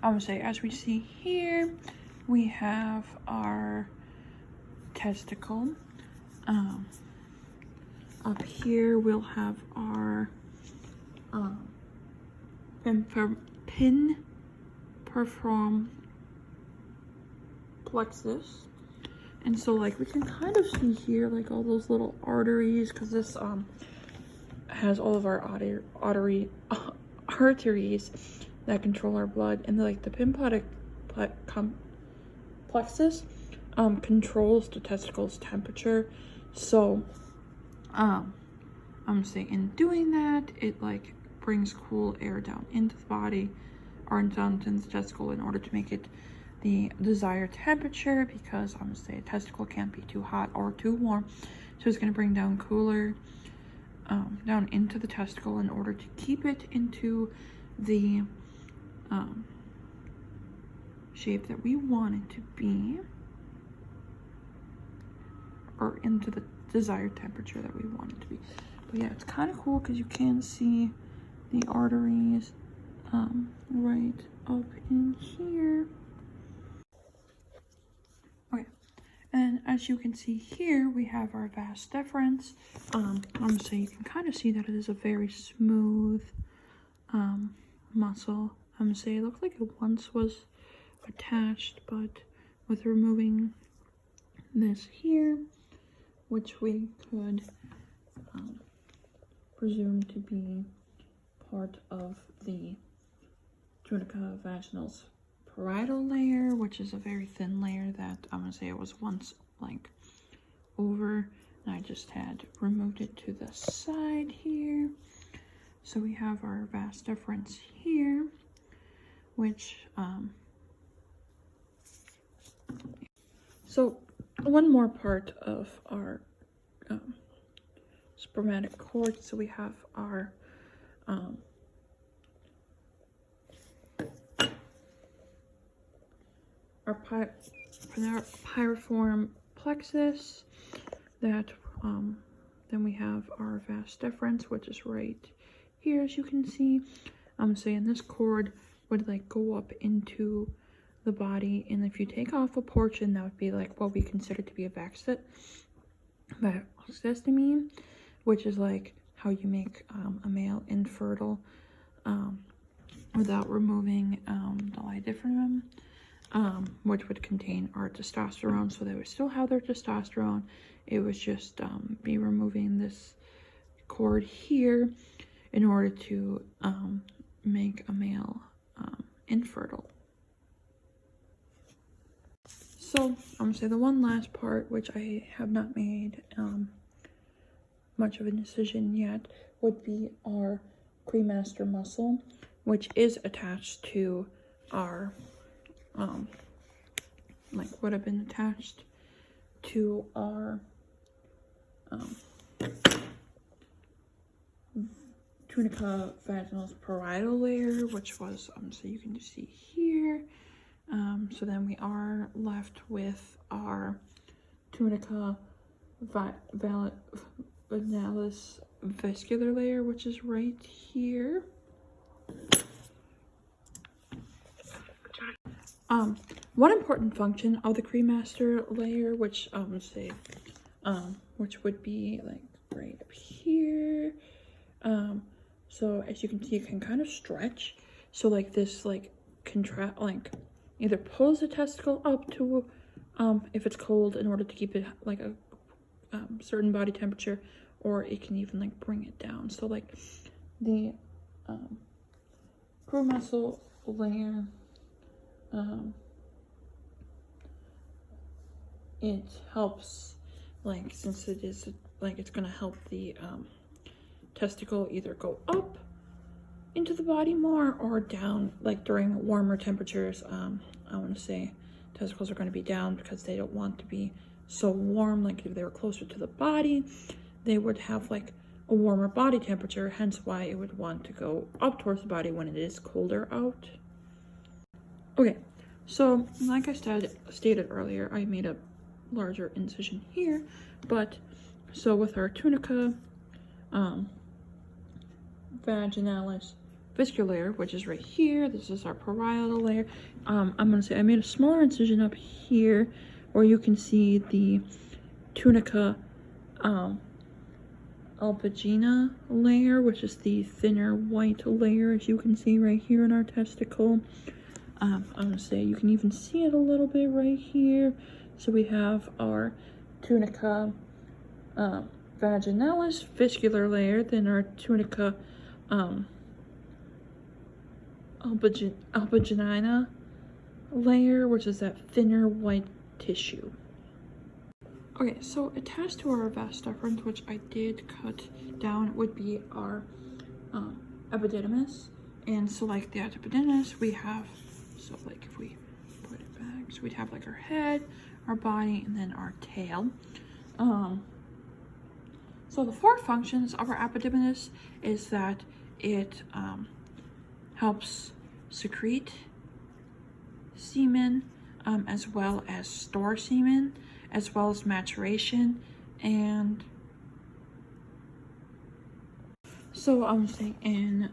I would say, as we see here, we have our testicle. Up here we'll have our piriform plexus. And so like we can kind of see here like all those little arteries, because this has all of our arteries that control our blood, and like the pimpotic plexus controls the testicle's temperature. So I'm saying in doing that, it like brings cool air down into the body or down into the testicle in order to make it the desired temperature, because I'm gonna say a testicle can't be too hot or too warm, so it's gonna bring down cooler down into the testicle in order to keep it into the shape that we want it to be, or into the desired temperature that we want it to be. But yeah, it's kind of cool because you can see the arteries right up in here. Okay, and as you can see here, we have our vas deferens. I'm gonna say you can kind of see that it is a very smooth muscle. I'm gonna say it looks like it once was attached, but with removing this here, which we could presume to be part of the tunica vaginalis parietal layer, which is a very thin layer that I'm gonna say it was once like over, and I just had removed it to the side here. So we have our vas deferens here, which so one more part of our spermatic cord. So we have our piriform plexus, that then we have our vas deferens, which is right here, as you can see. I'm saying this cord would like go up into the body, and if you take off a portion, that would be like what we consider to be a vasectomy, which is like how you make a male infertile without removing the lidiform, which would contain our testosterone. So they would still have their testosterone. It was just be removing this cord here in order to make a male infertile. So I'm gonna say the one last part, which I have not made much of a decision yet, would be our cremaster muscle, which is attached to our like would have been attached to our tunica vaginalis parietal layer, which was so you can just see here. So then we are left with our tunica vaginalis vascular layer, which is right here. One important function of the cremaster layer, which which would be like right up here. So as you can see, it can kind of stretch. So like this, like contract, like either pulls the testicle up to, if it's cold, in order to keep it like a certain body temperature, or it can even like bring it down. So like the crew muscle layer, it helps, like, since it is like it's gonna help the testicle either go up into the body more or down, like during warmer temperatures. I want to say testicles are going to be down because they don't want to be so warm. Like if they were closer to the body, they would have like a warmer body temperature, hence why it would want to go up towards the body when it is colder out. Okay, so like I stated earlier, I made a larger incision here, but so with our tunica vaginalis visceral layer, which is right here. This is our parietal layer. I'm gonna say I made a smaller incision up here where you can see the tunica albuginea layer, which is the thinner white layer, as you can see right here in our testicle. I'm gonna say you can even see it a little bit right here. So we have our tunica vaginalis visceral layer, then our tunica albuginea layer, which is that thinner white tissue. Okay, so attached to our vas deferens, which I did cut down, would be our epididymis. And so like the epididymis, we have, so like if we put it back, so we'd have like our head, our body, and then our tail. So the four functions of our epididymis is that it helps secrete semen, as well as store semen, as well as maturation. And so I'm saying in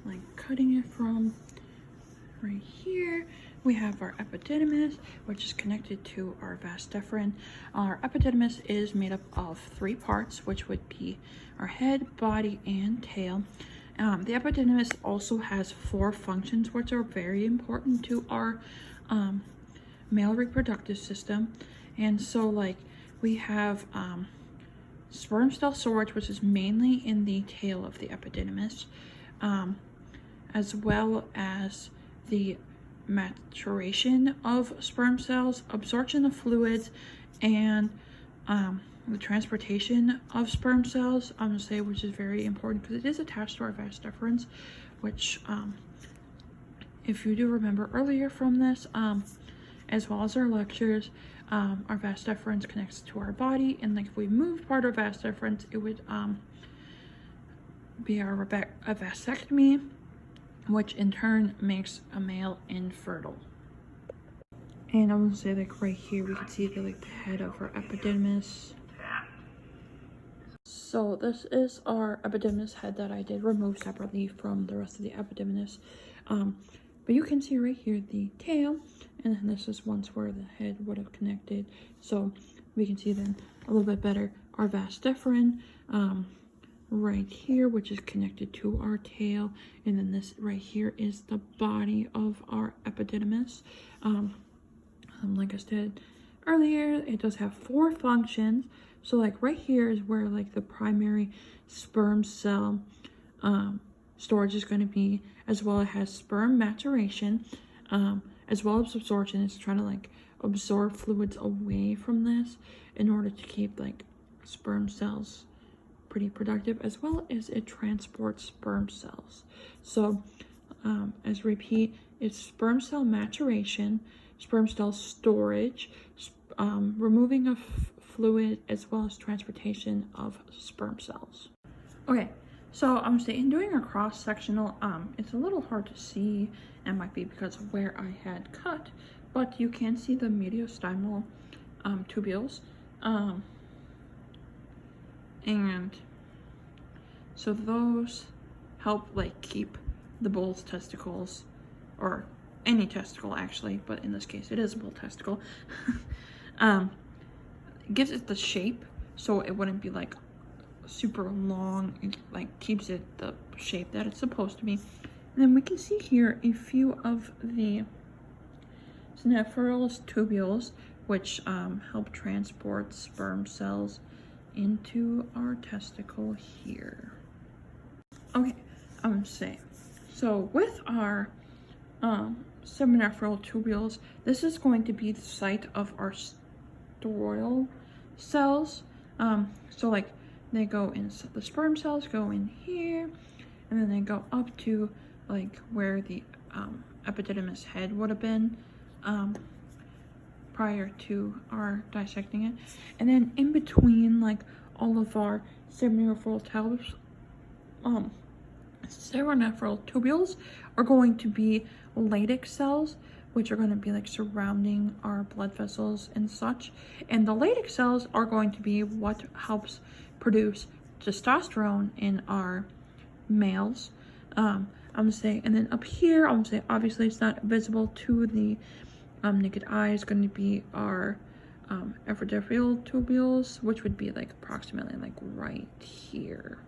like cutting it from right here, we have our epididymis, which is connected to our vas deferens. Our epididymis is made up of 3 parts, which would be our head, body, and tail. The epididymis also has 4 functions, which are very important to our male reproductive system. And so like we have sperm cell storage, which is mainly in the tail of the epididymis, as well as the maturation of sperm cells, absorption of fluids, and the transportation of sperm cells. I'm gonna say, which is very important because it is attached to our vas deferens, which if you do remember earlier from this, as well as our lectures, our vas deferens connects to our body, and like if we moved part of vas deferens, it would be a vasectomy, which in turn makes a male infertile. And I'm gonna say like right here we can see the like the head of our epididymis. So this is our epididymis head that I did remove separately from the rest of the epididymis. But you can see right here the tail, and then this is once where the head would have connected. So we can see then a little bit better our vas deferens right here, which is connected to our tail, and then this right here is the body of our epididymis. Like I said earlier, it does have 4 functions. So like right here is where like the primary sperm cell storage is going to be, as well as it has sperm maturation, as well as absorption. It's trying to like absorb fluids away from this in order to keep like sperm cells pretty productive, as well as it transports sperm cells. So as repeat, it's sperm cell maturation, sperm cell storage, removing of fluid, as well as transportation of sperm cells. Okay, so I'm saying in doing a cross-sectional, it's a little hard to see, and might be because of where I had cut, but you can see the mediastinal tubules, and so those help like keep the bull's testicles, or any testicle actually, but in this case it is a bull testicle. It gives it the shape so it wouldn't be like super long. It like keeps it the shape that it's supposed to be. And then we can see here a few of the Snephrylus tubules, which help transport sperm cells into our testicle here. Okay, I'm gonna say, so with our seminiferal tubules, this is going to be the site of our steroidal cells. So like they go in, the sperm cells go in here, and then they go up to like where the epididymis head would have been prior to our dissecting it. And then in between like all of our seminiferal tubules are going to be Leydig cells, which are going to be like surrounding our blood vessels and such. And the Leydig cells are going to be what helps produce testosterone in our males. I'm gonna say, and then up here, I'm gonna say, obviously it's not visible to the naked eye, is going to be our ephemeral tubules, which would be like approximately like right here.